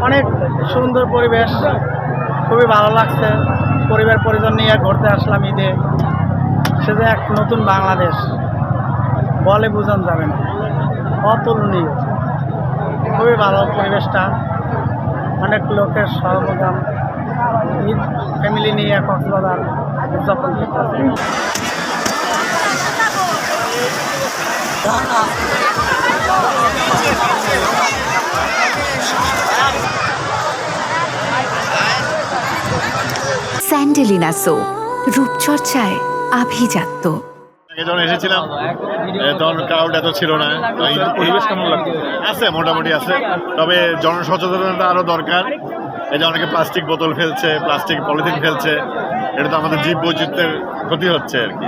অনেক সুন্দর পরিবেশ, খুবই ভালো লাগছে। পরিবার পরিজন নিয়ে ঘুরতে আসলাম ঈদে। সে যে এক নতুন বাংলাদেশ বলে বোঝানো যাবে না, অতুলনীয়। খুবই ভালো পরিবেশটা, অনেক লোকের সমাগম। ঈদ ফ্যামিলি নিয়ে কক্সবাজার উদযাপন করতে। স্যান্ডেলিনা সো, রূপচর্চায় আভিজাত্য। যখন এসেছিলাম তখন ক্রাউড এত ছিল না। পরিবেশ কেমন লাগছে? আছে, মোটামুটি আছে, তবে জনসচেতনতা আরও দরকার। এই যে অনেকে প্লাস্টিক বোতল ফেলছে, প্লাস্টিক পলিথিন ফেলছে, এটা তো আমাদের জীব বৈচিত্র্যের ক্ষতি হচ্ছে আর কি।